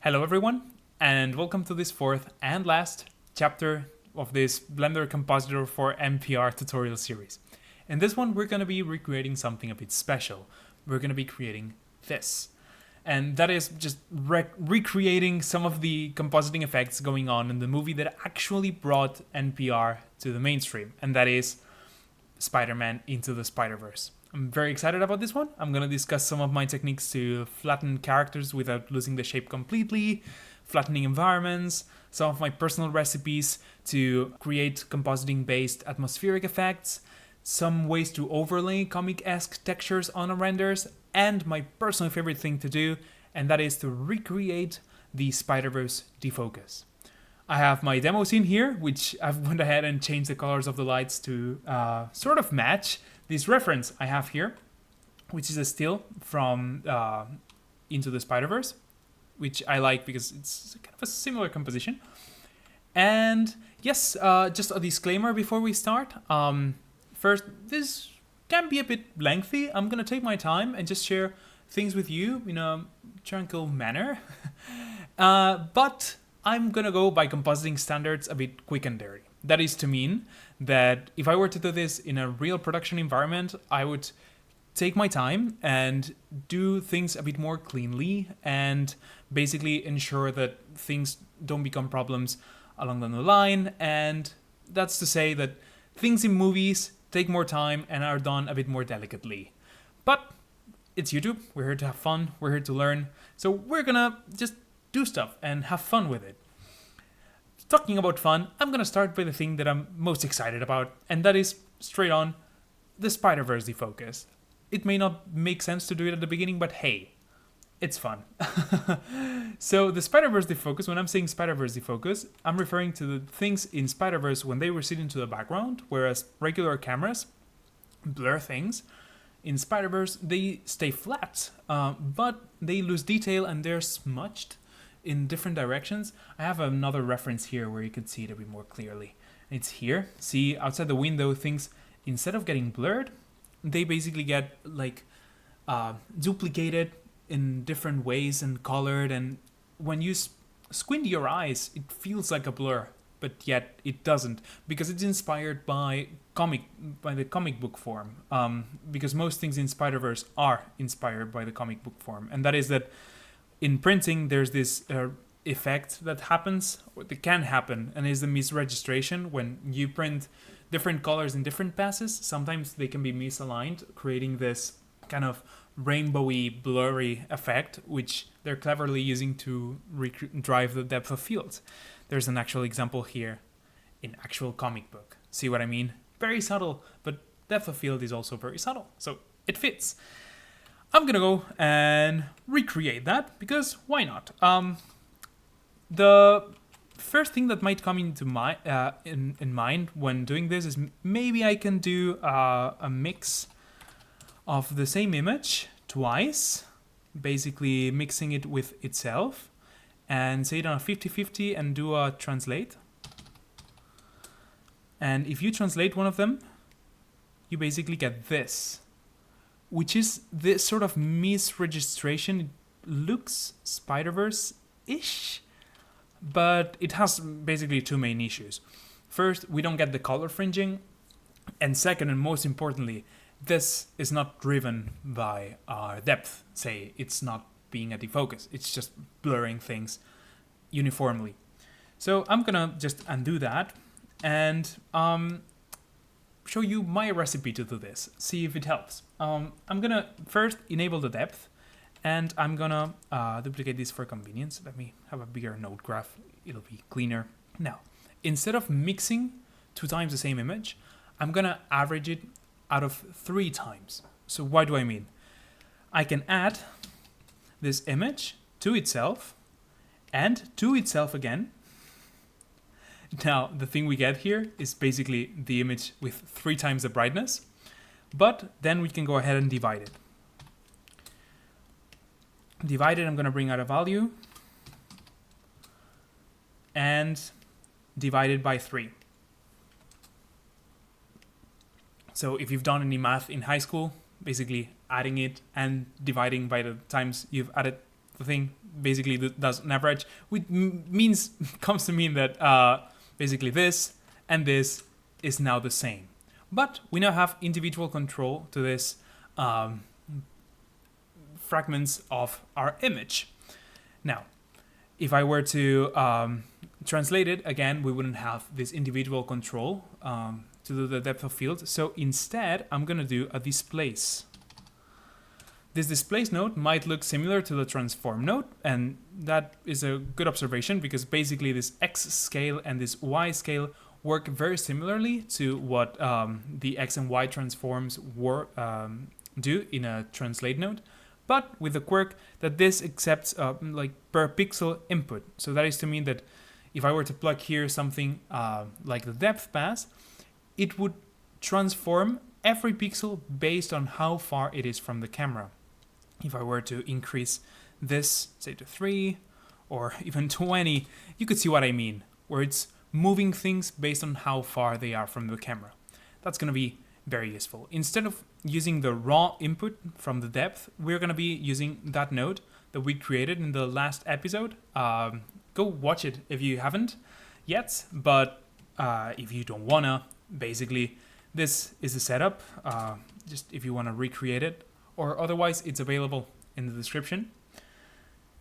Hello everyone, and welcome to this fourth and last chapter of this Blender Compositor for NPR tutorial series. In this one, we're going to be recreating something a bit special. We're going to be creating this. And that is just recreating some of the compositing effects going on in the movie that actually brought NPR to the mainstream, and that is Spider-Man Into the Spider-Verse. I'm very excited about this one. I'm going to discuss some of my techniques to flatten characters without losing the shape completely, flattening environments, some of my personal recipes to create compositing-based atmospheric effects, some ways to overlay comic-esque textures on renders, and my personal favorite thing to do, and that is to recreate the Spider-Verse defocus. I have my demo scene here, which I've went ahead and changed the colors of the lights to sort of match this reference I have here, which is a still from Into the Spider-Verse, which I like because it's kind of a similar composition. And yes, just a disclaimer before we start. First, this can be a bit lengthy. I'm going to take my time and just share things with you in a tranquil manner. But I'm going to go by compositing standards a bit quick and dirty. That is to mean that if I were to do this in a real production environment, I would take my time and do things a bit more cleanly and basically ensure that things don't become problems along the line. And that's to say that things in movies take more time and are done a bit more delicately. But it's YouTube. We're here to have fun. We're here to learn. So we're gonna just do stuff and have fun with it. Talking about fun, I'm going to start by the thing that I'm most excited about, and that is, straight on, the Spider-Verse defocus. It may not make sense to do it at the beginning, but hey, it's fun. So the Spider-Verse defocus, when I'm saying Spider-Verse defocus, I'm referring to the things in Spider-Verse when they recede into the background, whereas regular cameras blur things. In Spider-Verse, they stay flat, but they lose detail and they're smudged in different directions. I have another reference here where you can see it a bit more clearly. It's here. See, outside the window, things, instead of getting blurred, they basically get like duplicated in different ways and colored. And when you squint your eyes, it feels like a blur, but yet it doesn't, because it's inspired by the comic book form. Because most things in Spider-Verse are inspired by the comic book form, and that is that in printing, there's this effect that happens, or that can happen, and is the misregistration. When you print different colors in different passes, sometimes they can be misaligned, creating this kind of rainbowy, blurry effect, which they're cleverly using to drive the depth of field. There's an actual example here in actual comic book. See what I mean? Very subtle, but depth of field is also very subtle, so it fits. I'm gonna go and recreate that because why not? The first thing that might come into my in mind when doing this is maybe I can do a mix of the same image twice, basically mixing it with itself, and say it on a 50-50 and do a translate. And if you translate one of them, you basically get this, which is this sort of misregistration. It looks Spider-Verse-ish, but it has basically two main issues. First, we don't get the color fringing, and second, and most importantly, this is not driven by our depth. Say, it's not being a defocus, it's just blurring things uniformly. So I'm gonna just undo that and show you my recipe to do this, see if it helps. I'm gonna first enable the depth, and I'm gonna duplicate this for convenience. Let me have a bigger node graph, it'll be cleaner. Now, instead of mixing 2 times the same image, I'm gonna average it out of 3 times. So what do I mean? I can add this image to itself and to itself again. Now, the thing we get here is basically the image with 3 times the brightness, but then we can go ahead and divide it. Divided, I'm going to bring out a value and divide it by 3. So if you've done any math in high school, basically adding it and dividing by the times you've added the thing basically does an average, which means comes to mean that basically this and this is now the same. But we now have individual control to this fragments of our image. Now, if I were to translate it, again, we wouldn't have this individual control to do the depth of field. So instead, I'm going to do a displace. This displace node might look similar to the transform node, and that is a good observation because basically this X scale and this Y scale work very similarly to what the X and Y transforms do in a translate node, but with the quirk that this accepts like per pixel input. So that is to mean that if I were to plug here something like the depth pass, it would transform every pixel based on how far it is from the camera. If I were to increase this, say to 3 or even 20, you could see what I mean, where it's moving things based on how far they are from the camera. That's going to be very useful. Instead of using the raw input from the depth, we're going to be using that node that we created in the last episode. Go watch it if you haven't yet, but if you don't wanna, basically this is the setup, just if you want to recreate it, or otherwise it's available in the description.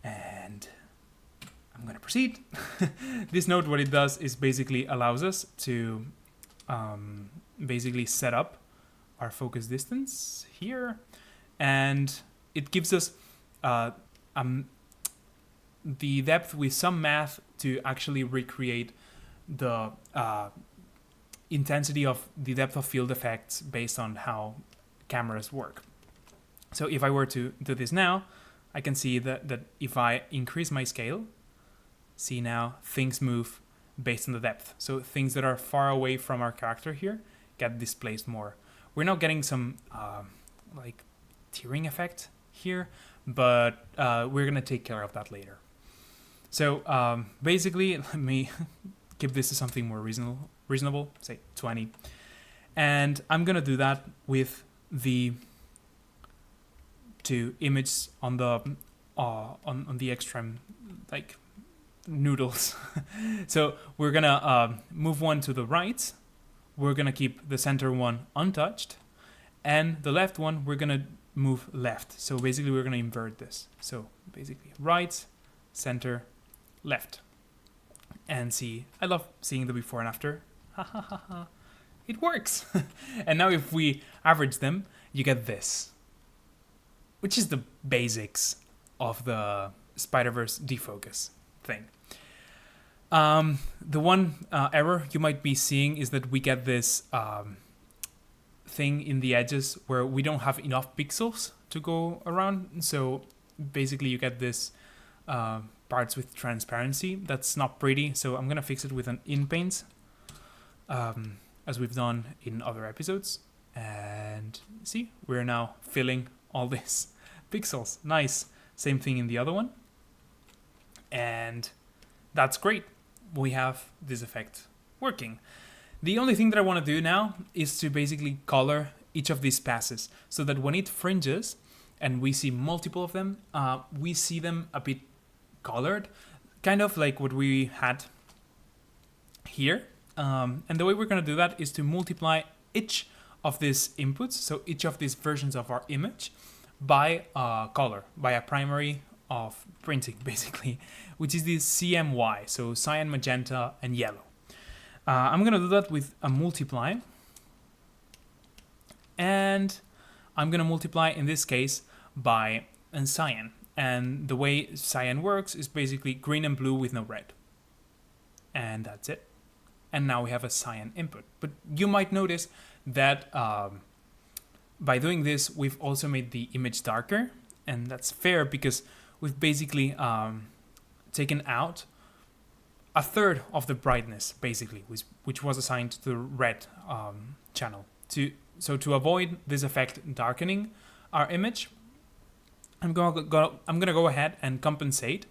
And I'm going to proceed. This node, what it does is basically allows us to basically set up our focus distance here, and it gives us the depth with some math to actually recreate the intensity of the depth of field effects based on how cameras work. So if I were to do this now, I can see that if I increase my scale, see now things move based on the depth. So things that are far away from our character here get displaced more. We're now getting some like tearing effect here, but we're gonna take care of that later. So basically, let me keep this to something more reasonable, say 20. And I'm gonna do that with the two images on the extreme, like noodles. So we're gonna move one to the right. We're gonna keep the center one untouched, and the left one we're gonna move left. So basically we're gonna invert this. So basically right, center, left. And see, I love seeing the before and after. It works. And now if we average them, you get this, which is the basics of the Spider-Verse defocus thing. The one error you might be seeing is that we get this thing in the edges where we don't have enough pixels to go around. So basically you get this parts with transparency. That's not pretty. So I'm going to fix it with an in-paint, as we've done in other episodes. And see, we're now filling all these pixels. Nice. Same thing in the other one. And that's great. We have this effect working. The only thing that I want to do now is to basically color each of these passes so that when it fringes and we see multiple of them, we see them a bit colored, kind of like what we had here. And the way we're going to do that is to multiply each of these inputs, so each of these versions of our image, by color, by a primary of printing, basically, which is the CMY, so cyan, magenta, and yellow. I'm going to do that with a multiply, and I'm going to multiply, in this case, by a cyan. And the way cyan works is basically green and blue with no red. And that's it. And now we have a cyan input. But you might notice that by doing this, we've also made the image darker. And that's fair because we've basically taken out a third of the brightness, basically, which was assigned to the red channel. So to avoid this effect darkening our image, I'm gonna go ahead and compensate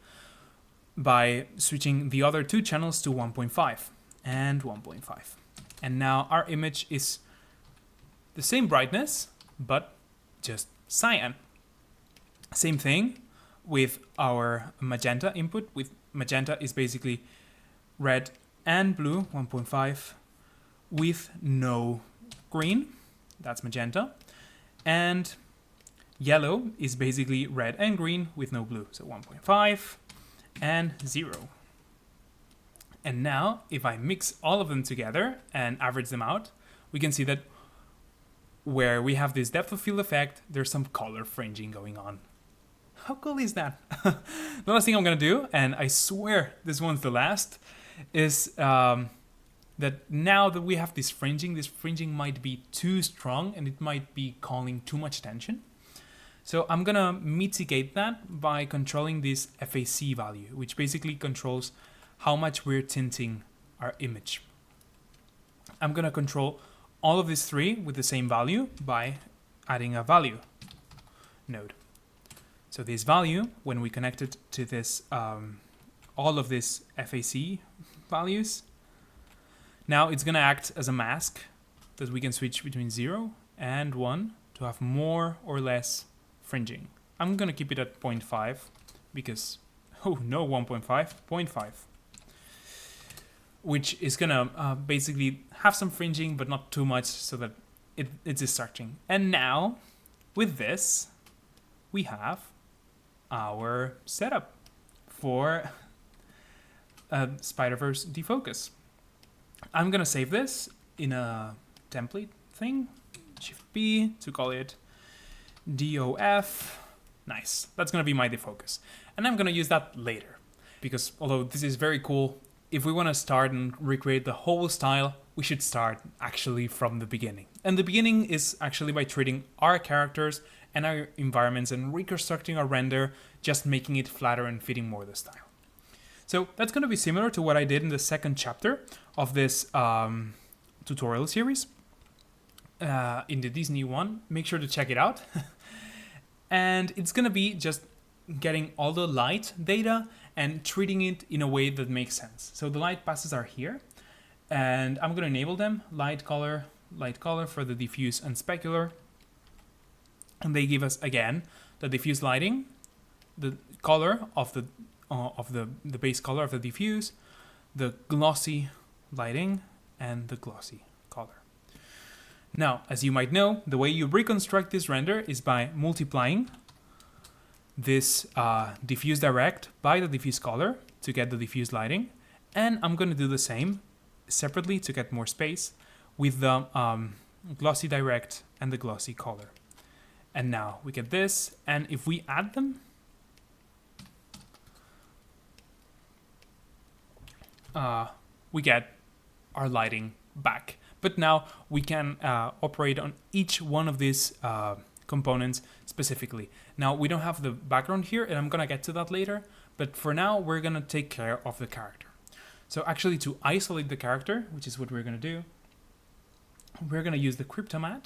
by switching the other two channels to 1.5 and 1.5. And now our image is the same brightness, but just cyan. Same thing with our magenta input. With magenta is basically red and blue, 1.5, with no green, that's magenta. And yellow is basically red and green with no blue, so 1.5 and 0. And now, if I mix all of them together and average them out, we can see that where we have this depth of field effect, there's some color fringing going on. How cool is that? The last thing I'm gonna do, and I swear this one's the last, is that now that we have this fringing might be too strong and it might be calling too much attention. So I'm gonna mitigate that by controlling this FAC value, which basically controls how much we're tinting our image. I'm gonna control all of these three with the same value by adding a value node. So this value, when we connect it to this, all of these FAC values, now it's gonna act as a mask that we can switch between 0 and 1 to have more or less fringing. I'm gonna keep it at 0.5 because, oh no, 1.5, 0.5. Which is gonna basically have some fringing, but not too much, so that it's distracting. And now, with this, we have our setup for Spider-Verse defocus. I'm gonna save this in a template thing, Shift B to call it DOF. Nice, that's gonna be my defocus. And I'm gonna use that later, because although this is very cool, if we want to start and recreate the whole style, we should start actually from the beginning. And the beginning is actually by treating our characters and our environments and reconstructing our render, just making it flatter and fitting more the style. So that's going to be similar to what I did in the second chapter of this tutorial series in the Disney one. Make sure to check it out. And it's going to be just getting all the light data and treating it in a way that makes sense. So the light passes are here, and I'm going to enable them, light color for the diffuse and specular. And they give us, again, the diffuse lighting, the color of the base color of the diffuse, the glossy lighting, and the glossy color. Now, as you might know, the way you reconstruct this render is by multiplying this diffuse direct by the diffuse color to get the diffuse lighting, and I'm going to do the same separately to get more space with the glossy direct and the glossy color. And now we get this, and if we add them, we get our lighting back. But now we can operate on each one of these components specifically. Now we don't have the background here, and I'm gonna get to that later, but for now we're gonna take care of the character. So actually, to isolate the character, which is what we're gonna do, we're gonna use the Cryptomat,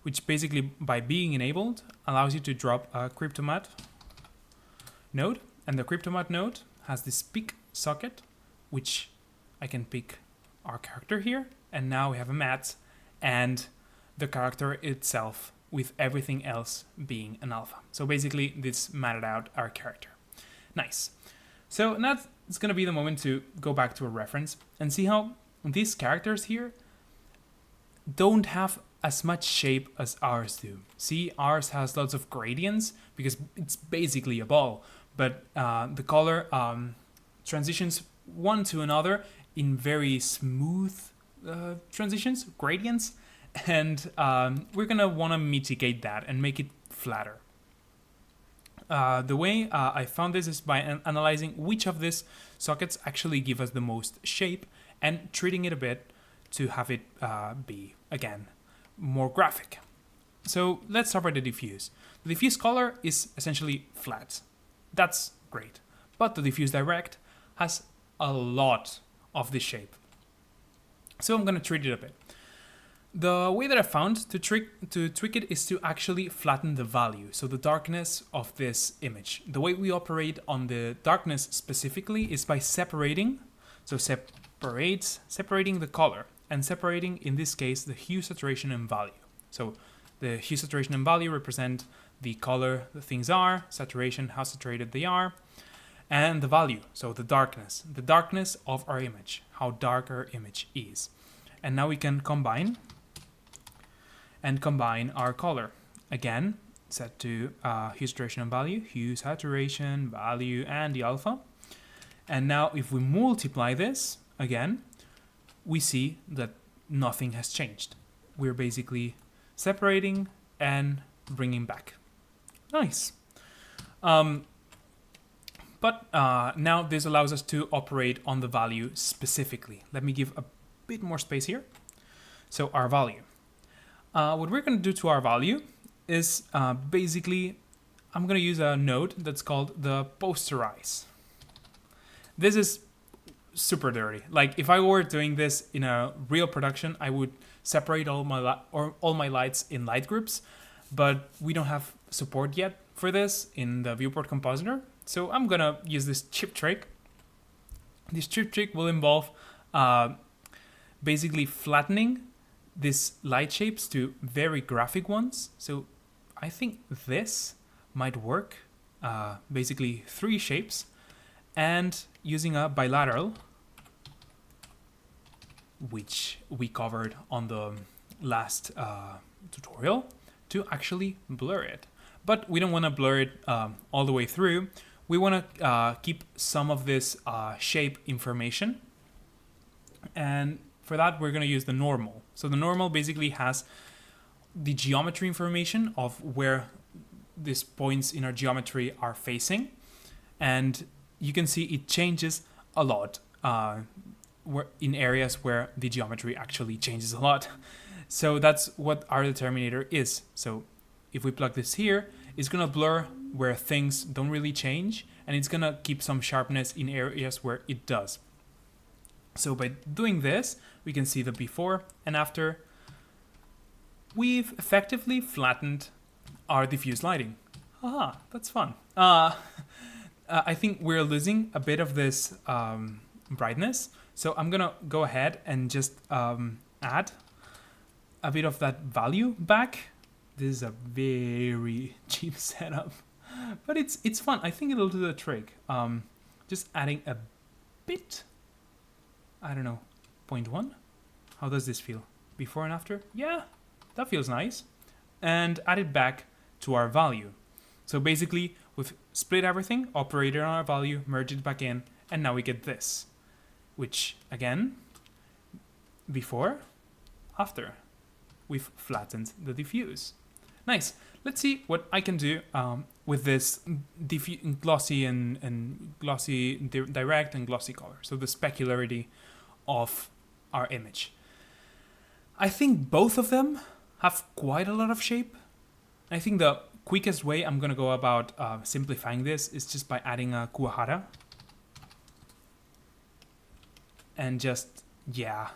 which basically, by being enabled, allows you to drop a Cryptomat node, and the Cryptomat node has this pick socket, which I can pick our character here, and now we have a mat and the character itself with everything else being an alpha. So basically, this matted out our character. Nice. So now it's going to be the moment to go back to a reference and see how these characters here don't have as much shape as ours do. See, ours has lots of gradients because it's basically a ball, but the color transitions one to another in very smooth transitions, gradients, and we're gonna want to mitigate that and make it flatter. The way I found this is by analyzing which of these sockets actually give us the most shape and treating it a bit to have it be, again, more graphic. So let's start by the diffuse. The diffuse color is essentially flat. That's great. But the diffuse direct has a lot of this shape. So I'm going to treat it a bit. The way that I found to tweak it is to actually flatten the value, so the darkness of this image. The way we operate on the darkness specifically is by separating, so separating the color, and separating, in this case, the hue, saturation, and value. So the hue, saturation, and value represent the color the things are, saturation, how saturated they are, and the value, so the darkness of our image, how dark our image is. And now we can combine our color. Again, set to hue, saturation, and value, hue, saturation, value, and the alpha. And now if we multiply this again, we see that nothing has changed. We're basically separating and bringing back. Nice. But now this allows us to operate on the value specifically. Let me give a bit more space here. So our value. What we're going to do to our value is basically, I'm going to use a node that's called the posterize. This is super dirty. Like if I were doing this in a real production, I would separate all my lights in light groups, but we don't have support yet for this in the viewport compositor. So I'm gonna use this cheap trick. This cheap trick will involve basically flattening these light shapes to very graphic ones. So I think this might work. Basically 3 shapes, and using a bilateral, which we covered on the last tutorial, to actually blur it. But we don't want to blur it all the way through. We want to keep some of this shape information. And for that, we're going to use the normal. So the normal basically has the geometry information of where these points in our geometry are facing. And you can see it changes a lot in areas where the geometry actually changes a lot. So that's what our determinator is. So if we plug this here, it's going to blur where things don't really change, and it's going to keep some sharpness in areas where it does. So by doing this, we can see the before and after. We've effectively flattened our diffuse lighting. Aha, that's fun. I think we're losing a bit of this brightness. So I'm going to go ahead and just add a bit of that value back. This is a very cheap setup, but it's fun. I think it'll do the trick. Just adding a bit, I don't know, 0.1. How does this feel? Before and after? Yeah, that feels nice. And add it back to our value. So basically, we've split everything, operated on our value, merged it back in, and now we get this, which again, before, after, we've flattened the diffuse. Nice. Let's see what I can do with this glossy and glossy direct and glossy color. So the specularity of our image. I think both of them have quite a lot of shape. I think the quickest way I'm going to go about simplifying this is just by adding a Kuwahara. And just, yeah,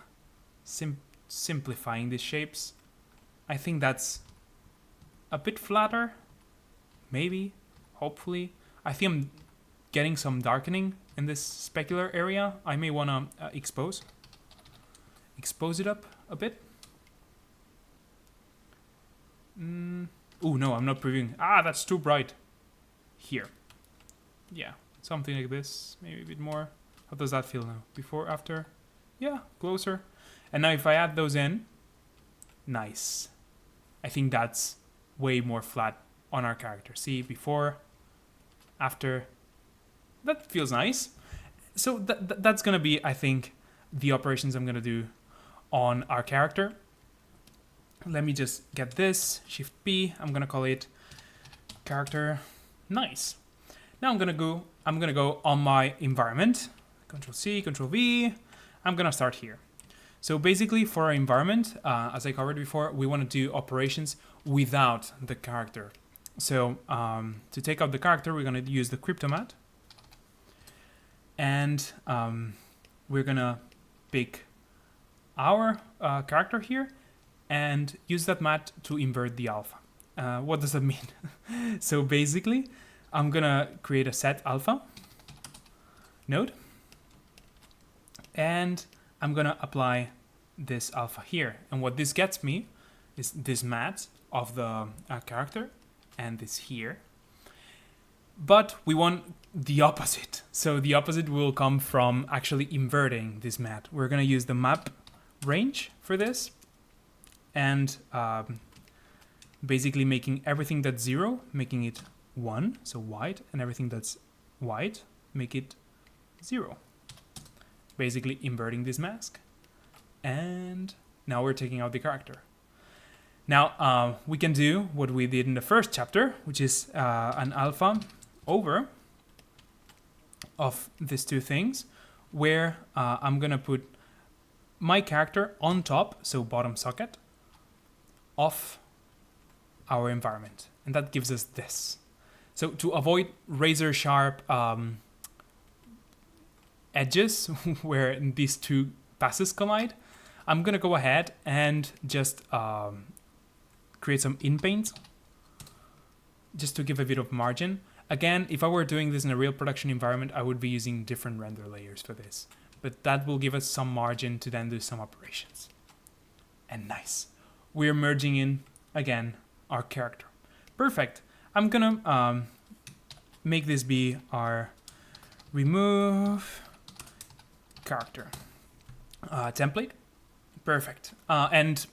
simplifying these shapes. I think that's a bit flatter, maybe, hopefully. I think I'm getting some darkening in this specular area. I may want to expose it up a bit. Oh no, I'm not previewing. That's too bright. Here. Yeah, something like this, maybe a bit more. How does that feel now? Before, after? Yeah, closer. And now if I add those in, nice. I think that's way more flat on our character. See, before, after. That feels nice. So that's going to be, I think, the operations I'm going to do on our character. Let me just get this, Shift P. I'm going to call it character. Nice. Now I'm going to go on my environment. Control C, Control V. I'm going to start here. So basically for our environment, as I covered before, we want to do operations without the character. So to take out the character, we're going to use the cryptomat. And we're going to pick our character here and use that mat to invert the alpha. What does that mean? So basically, I'm going to create a set alpha node. And I'm going to apply this alpha here. And what this gets me is this mat of the character. and this here. But we want the opposite. So the opposite will come from actually inverting this matte. We're going to use the map range for this, and basically making everything that's 0, making it 1, so white, and everything that's white, make it 0. Basically inverting this mask. And now we're taking out the character. Now we can do what we did in the first chapter, which is an alpha over of these two things, where I'm gonna put my character on top, so bottom socket, of our environment, and that gives us this. So to avoid razor sharp edges where these two passes collide, I'm gonna go ahead and just create some in paint just to give a bit of margin. Again, if I were doing this in a real production environment, I would be using different render layers for this, but that will give us some margin to then do some operations. And nice, we're merging in again our character. Perfect. I'm gonna make this be our remove character template. Perfect. And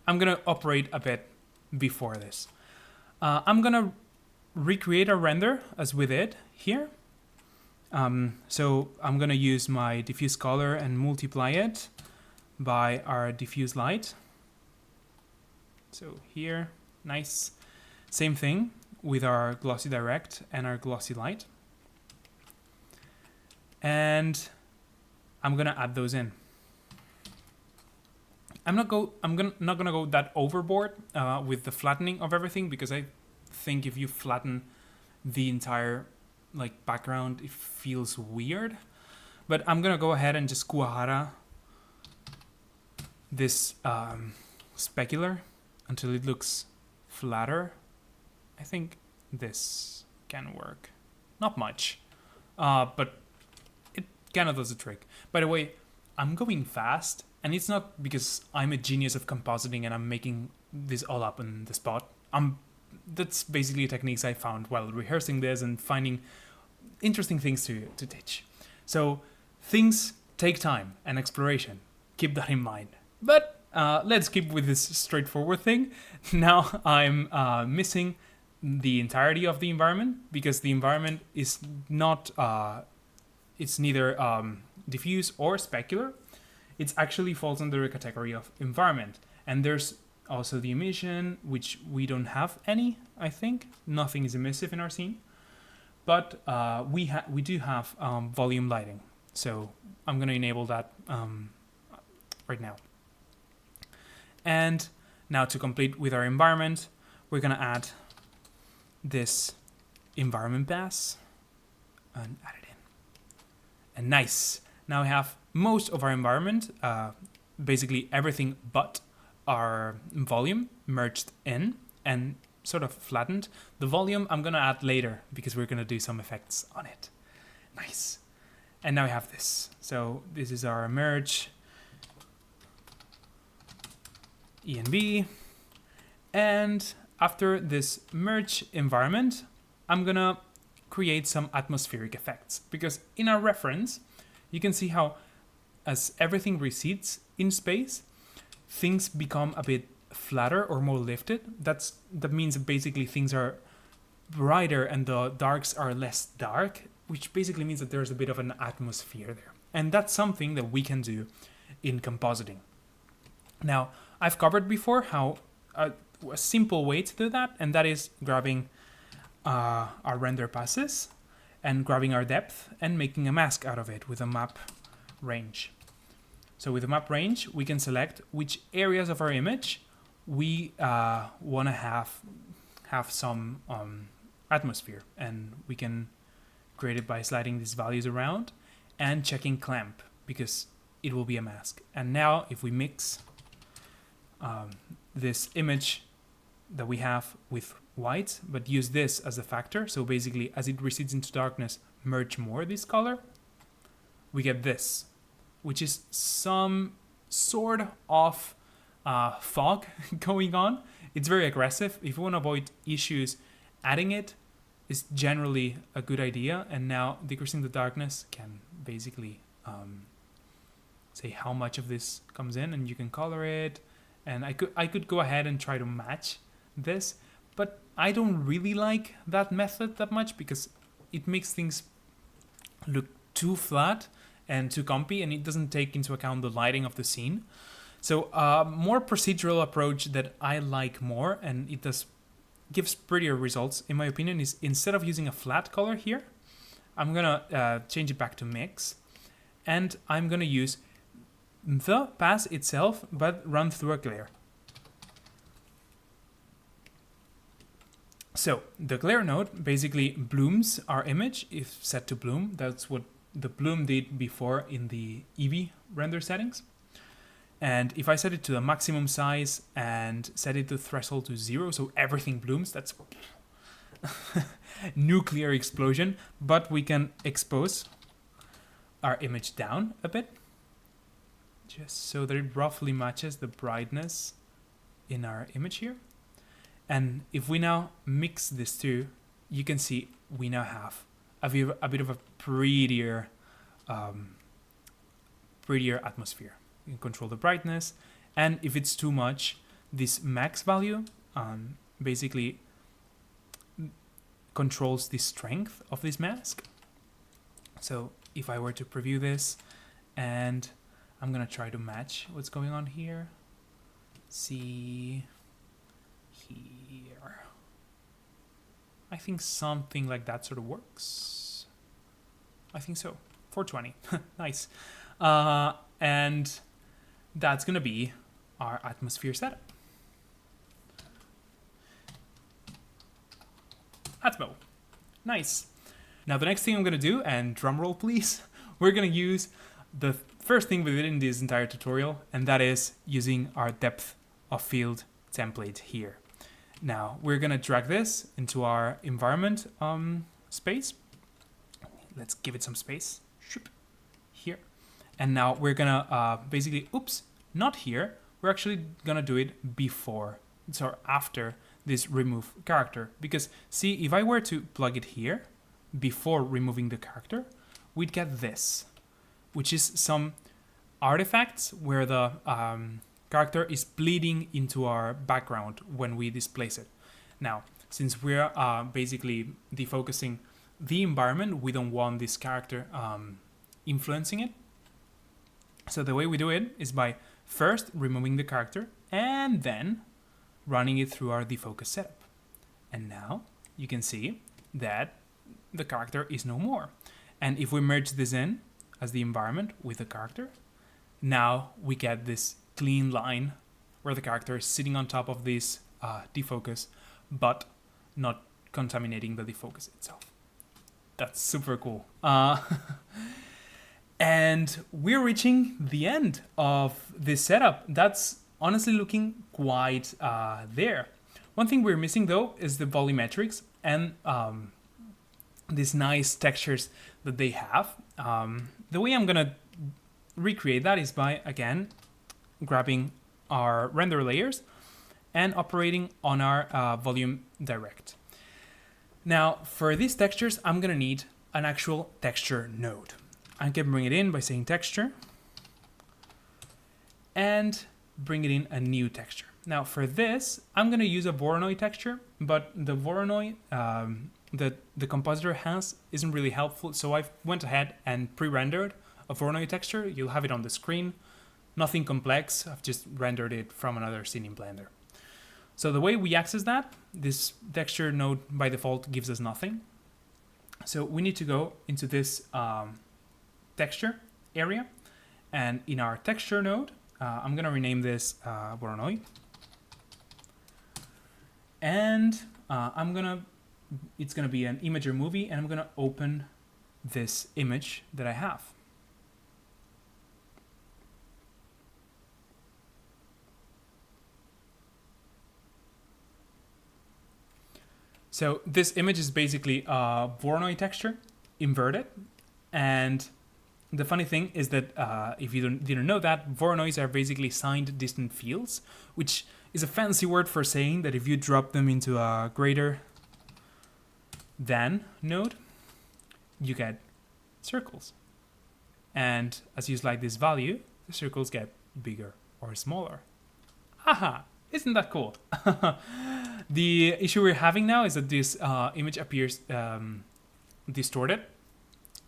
I'm gonna operate a bit before this. I'm gonna recreate a render as we did here. So I'm gonna use my diffuse color and multiply it by our diffuse light. So here, nice. Same thing with our glossy direct and our glossy light. And I'm gonna add those in. I'm not gonna go that overboard with the flattening of everything, because I think if you flatten the entire background, it feels weird. But I'm gonna go ahead and just Kuwahara this specular until it looks flatter. I think this can work. Not much, but it kind of does the trick. By the way, I'm going fast, and it's not because I'm a genius of compositing and I'm making this all up on the spot. That's basically techniques I found while rehearsing this and finding interesting things to teach. So things take time and exploration. Keep that in mind. But let's keep with this straightforward thing. Now I'm missing the entirety of the environment, because the environment is not, it's neither diffuse or specular. It actually falls under a category of environment. And there's also the emission, which we don't have any, I think. Nothing is emissive in our scene. But we do have volume lighting. So I'm going to enable that right now. And now to complete with our environment, we're going to add this environment pass and add it in. And nice. Now we have most of our environment, basically everything but our volume merged in and sort of flattened. The volume I'm gonna add later because we're gonna do some effects on it. Nice. And now we have this. So this is our merge ENV. And after this merge environment, I'm gonna create some atmospheric effects, because in our reference, you can see how as everything recedes in space, things become a bit flatter or more lifted. That means that basically things are brighter and the darks are less dark, which basically means that there's a bit of an atmosphere there. And that's something that we can do in compositing. Now, I've covered before how a simple way to do that, and that is grabbing our render passes and grabbing our depth and making a mask out of it with a map range. So with the map range, we can select which areas of our image we want to have some atmosphere, and we can create it by sliding these values around and checking clamp, because it will be a mask. And now if we mix this image that we have with white, but use this as a factor, so basically as it recedes into darkness, merge more this color, we get this, which is some sort of fog going on. It's very aggressive. If you want to avoid issues adding it is generally a good idea. And now decreasing the darkness can basically say how much of this comes in, and you can color it. And I could go ahead and try to match this, but I don't really like that method that much because it makes things look too flat and too compy, and it doesn't take into account the lighting of the scene. So more procedural approach that I like more, and it gives prettier results in my opinion, is instead of using a flat color here, I'm gonna change it back to mix, and I'm gonna use the pass itself but run through a glare. So the glare node basically blooms our image if set to bloom. That's what the bloom did before in the Eevee render settings. And if I set it to the maximum size and set it to threshold to 0, so everything blooms, that's nuclear explosion. But we can expose our image down a bit, just so that it roughly matches the brightness in our image here. And if we now mix this two, you can see we now have a bit of a prettier atmosphere. You can control the brightness, and if it's too much, this max value basically controls the strength of this mask. So if I were to preview this, and I'm gonna try to match what's going on here. See here. I think something like that sort of works. I think so. 420. Nice. And that's gonna be our atmosphere setup. Atmo. Nice. Now the next thing I'm gonna do, and drum roll please, we're gonna use the first thing we did in this entire tutorial, and that is using our depth of field template here. Now we're gonna drag this into our environment space. Let's give it some space. Here. And now we're gonna basically, not here. We're actually gonna do it before, so after this remove character. Because see, if I were to plug it here before removing the character, we'd get this, which is some artifacts where the character is bleeding into our background when we displace it. Now, since we're basically defocusing the environment, we don't want this character influencing it. So the way we do it is by first removing the character and then running it through our defocus setup. And now you can see that the character is no more. And if we merge this in as the environment with the character, now we get this clean line where the character is sitting on top of this defocus, but not contaminating the defocus itself. That's super cool. And we're reaching the end of this setup. That's honestly looking quite there. One thing we're missing though is the volumetrics and these nice textures that they have. The way I'm gonna recreate that is by, again, grabbing our render layers and operating on our volume direct. Now for these textures, I'm gonna need an actual texture node. I can bring it in by saying texture and bring it in a new texture. Now for this, I'm gonna use a Voronoi texture, but the Voronoi that the compositor has isn't really helpful. So I went ahead and pre-rendered a Voronoi texture. You'll have it on the screen. Nothing complex. I've just rendered it from another scene in Blender. So the way we access that, this texture node by default gives us nothing. So we need to go into this texture area, and in our texture node, I'm gonna rename this Voronoi, and it's gonna be an imager movie, and I'm gonna open this image that I have. So this image is basically a Voronoi texture inverted, and the funny thing is that if you didn't know that, Voronois are basically signed distant fields, which is a fancy word for saying that if you drop them into a grader than node, you get circles. And as you slide this value, the circles get bigger or smaller. Aha! Isn't that cool? The issue we're having now is that this image appears distorted.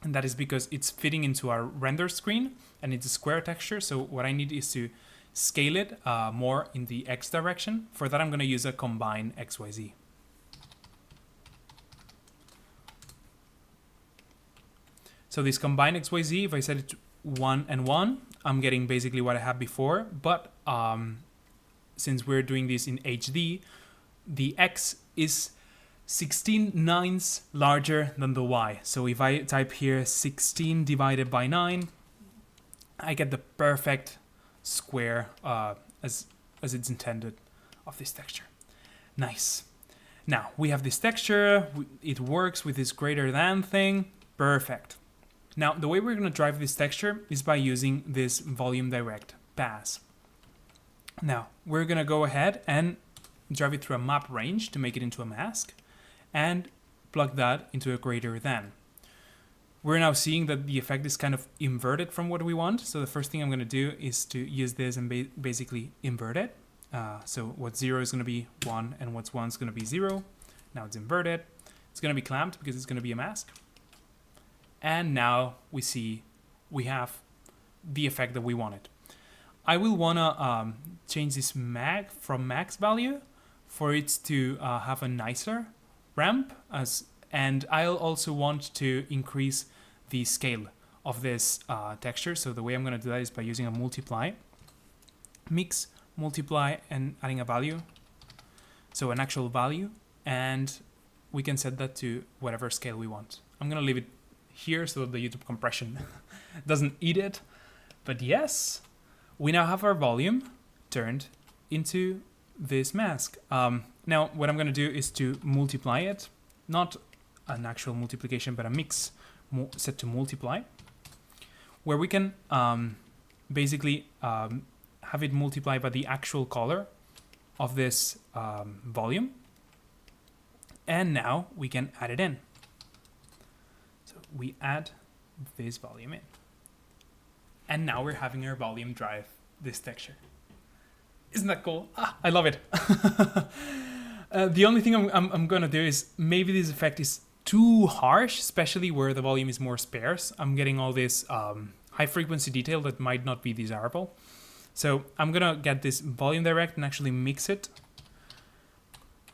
And that is because it's fitting into our render screen and it's a square texture. So what I need is to scale it more in the X direction. For that, I'm going to use a combine XYZ. So this combine XYZ, if I set it to 1 and 1, I'm getting basically what I had before. But since we're doing this in HD, the X is 16/9 larger than the Y. So if I type here 16 divided by 9, I get the perfect square as it's intended of this texture. Nice. Now we have this texture. It works with this greater than thing. Perfect. Now the way we're going to drive this texture is by using this volume direct pass. Now we're going to go ahead and drive it through a map range to make it into a mask, and plug that into a greater than. We're now seeing that the effect is kind of inverted from what we want. So the first thing I'm going to do is to use this and basically invert it. So what's 0 is going to be 1 and what's 1 is going to be 0. Now it's inverted. It's going to be clamped because it's going to be a mask. And now we see we have the effect that we wanted. I will want to change this from max value for it to have a nicer ramp, and I'll also want to increase the scale of this texture. So the way I'm going to do that is by using a multiply, mix, multiply, and adding a value. So an actual value, and we can set that to whatever scale we want. I'm going to leave it here so that the YouTube compression doesn't eat it. But yes, we now have our volume turned into this mask. Now what I'm going to do is to multiply it, not an actual multiplication, but a mix set to multiply, where we can basically have it multiply by the actual color of this volume. And now we can add it in. So we add this volume in. And now we're having our volume drive this texture. Isn't that cool? I love it. The only thing I'm going to do is maybe this effect is too harsh, especially where the volume is more sparse. I'm getting all this high frequency detail that might not be desirable. So I'm going to get this volume direct and actually mix it.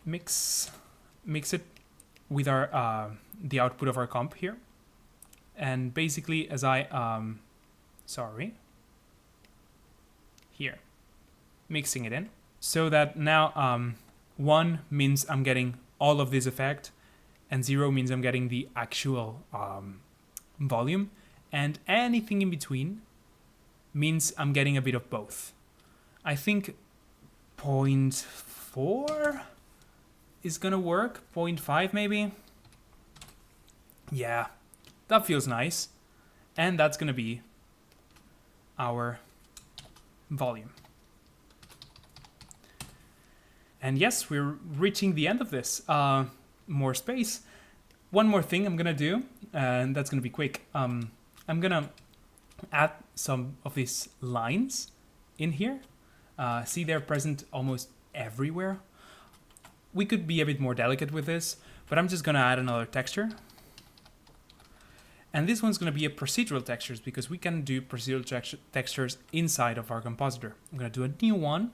Mix it with our the output of our comp here. And basically as I, here. Mixing it in so that now 1 means I'm getting all of this effect and 0 means I'm getting the actual volume, and anything in between means I'm getting a bit of both. I think 0.4 is gonna work, 0.5 maybe. Yeah, that feels nice, and that's gonna be our volume. And yes, we're reaching the end of this. More space. One more thing I'm gonna do, and that's gonna be quick. I'm gonna add some of these lines in here. See, they're present almost everywhere. We could be a bit more delicate with this, but I'm just gonna add another texture. And this one's gonna be a procedural textures because we can do procedural textures inside of our compositor. I'm gonna do a new one,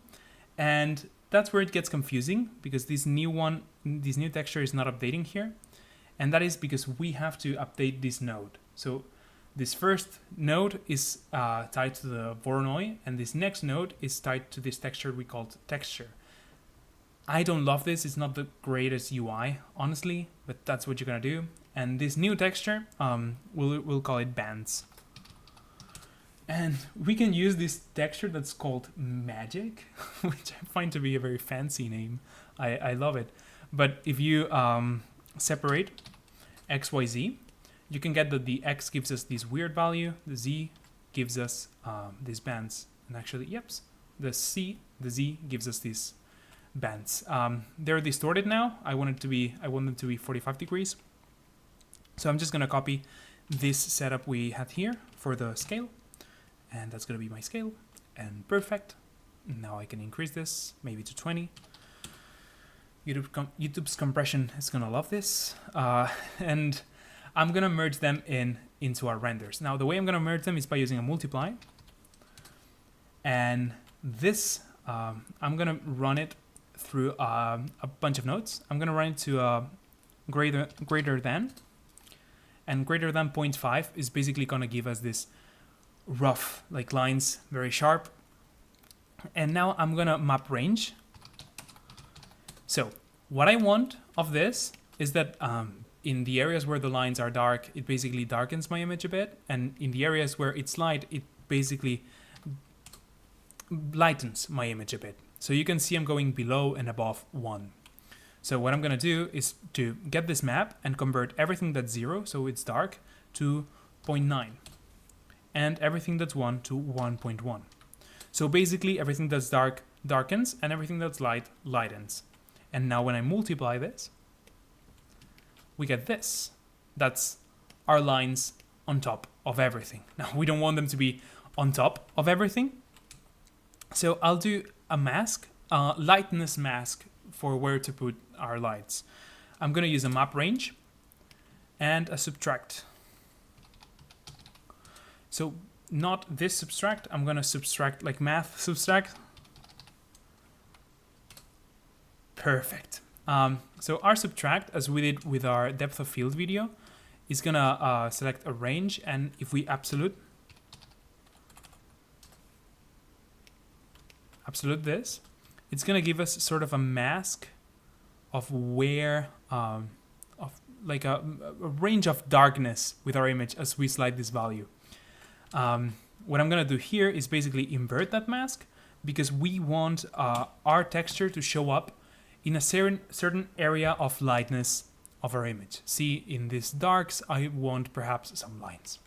and that's where it gets confusing because this new texture is not updating here. And that is because we have to update this node. So this first node is tied to the Voronoi, and this next node is tied to this texture we called texture. I don't love this. It's not the greatest UI, honestly, but that's what you're gonna do. And this new texture, we'll call it bands. And we can use this texture that's called Magic, which I find to be a very fancy name. I love it. But if you separate X, Y, Z, you can get that the X gives us this weird value, the Z gives us these bands. And actually, the Z gives us these bands. They're distorted now. I want them to be 45 degrees. So I'm just going to copy this setup we had here for the scale, and that's going to be my scale, and perfect. Now I can increase this maybe to 20. YouTube's compression is going to love this, and I'm going to merge them into our renders. Now the way I'm going to merge them is by using a multiply, and this I'm going to run it through a bunch of nodes. I'm going to run it to greater than, and greater than 0.5 is basically going to give us this rough like lines, very sharp. And now I'm going to map range. So what I want of this is that in the areas where the lines are dark, it basically darkens my image a bit, and in the areas where it's light, it basically lightens my image a bit. So you can see I'm going below and above 1. So what I'm going to do is to get this map and convert everything that's 0, so it's dark, to 0.9, and everything that's 1 to 1.1. So basically everything that's dark darkens, and everything that's light lightens. And now when I multiply this, we get this. That's our lines on top of everything. Now we don't want them to be on top of everything, so I'll do a mask, lightness mask, for where to put our lights. I'm going to use a map range and a subtract. So not this subtract, I'm going to subtract like math subtract. Perfect. So our subtract, as we did with our depth of field video, is going to select a range, and if we absolute this, it's going to give us sort of a mask of where, of like a range of darkness with our image as we slide this value. What I'm going to do here is basically invert that mask, because we want our texture to show up in a certain area of lightness of our image. See, in these darks, I want perhaps some lines.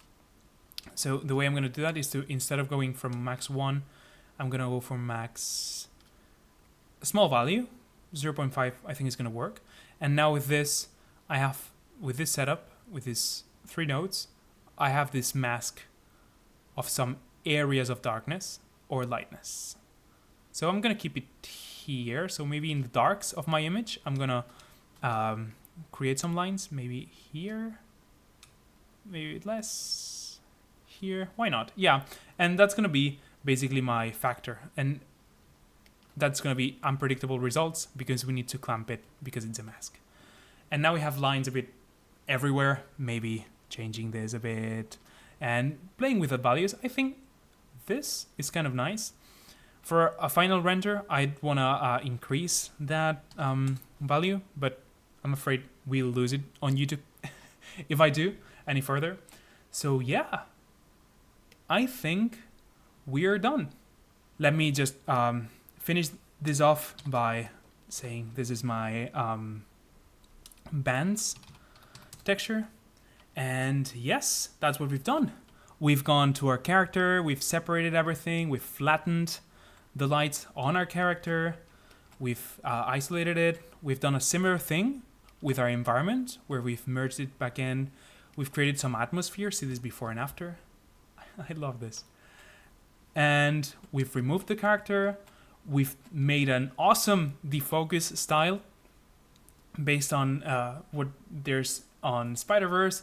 So the way I'm going to do that is to, instead of going from max 1, I'm going to go for max a small value, 0.5 I think is going to work. And now with this, I have, with this setup, with these 3 nodes, I have this mask of some areas of darkness or lightness. So I'm going to keep it here. So maybe in the darks of my image, I'm going to create some lines, maybe here, maybe less here. Why not? Yeah. And that's going to be basically my factor. And that's going to be unpredictable results because we need to clamp it because it's a mask. And now we have lines a bit everywhere, maybe changing this a bit and playing with the values. I think this is kind of nice. For a final render, I'd want to increase that value, but I'm afraid we'll lose it on YouTube if I do any further. So yeah, I think we are done. Let me just finish this off by saying this is my bands texture. And yes, that's what we've done. We've gone to our character, we've separated everything, we've flattened the lights on our character, we've isolated it. We've done a similar thing with our environment where we've merged it back in. We've created some atmosphere. See this before and after. I love this. And we've removed the character. We've made an awesome defocus style based on what there's on Spider-Verse.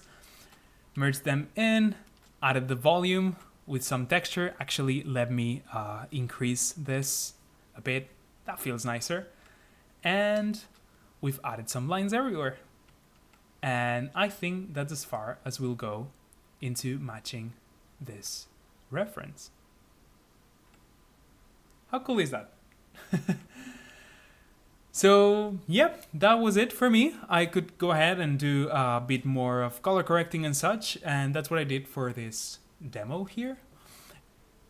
Merged them in, added the volume with some texture. Actually, let me increase this a bit. That feels nicer. And we've added some lines everywhere. And I think that's as far as we'll go into matching this reference. How cool is that? So, yep, that was it for me. I could go ahead and do a bit more of color correcting and such, and that's what I did for this demo here.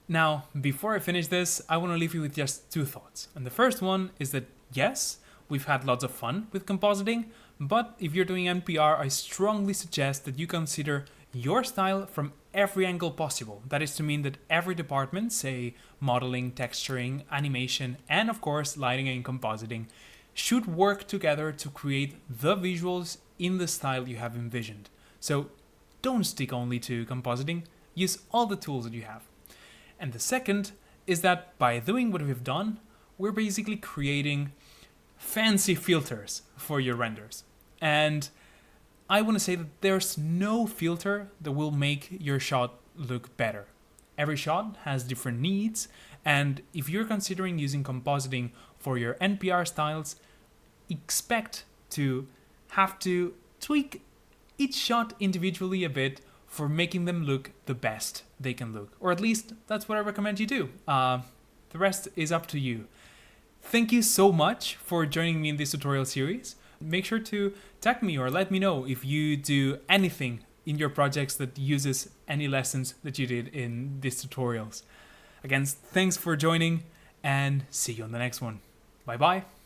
Now, before I finish this, I want to leave you with just 2 thoughts. And the first one is that, yes, we've had lots of fun with compositing, but if you're doing NPR, I strongly suggest that you consider your style from every angle possible. That is to mean that every department, say modeling, texturing, animation, and of course lighting and compositing, should work together to create the visuals in the style you have envisioned. So don't stick only to compositing, use all the tools that you have. And the second is that by doing what we've done, we're basically creating fancy filters for your renders. And I want to say that there's no filter that will make your shot look better. Every shot has different needs, and if you're considering using compositing for your NPR styles, expect to have to tweak each shot individually a bit for making them look the best they can look. Or at least that's what I recommend you do. The rest is up to you. Thank you so much for joining me in this tutorial series. Make sure to tag me or let me know if you do anything in your projects that uses any lessons that you did in these tutorials. Again, thanks for joining and see you on the next one. Bye bye.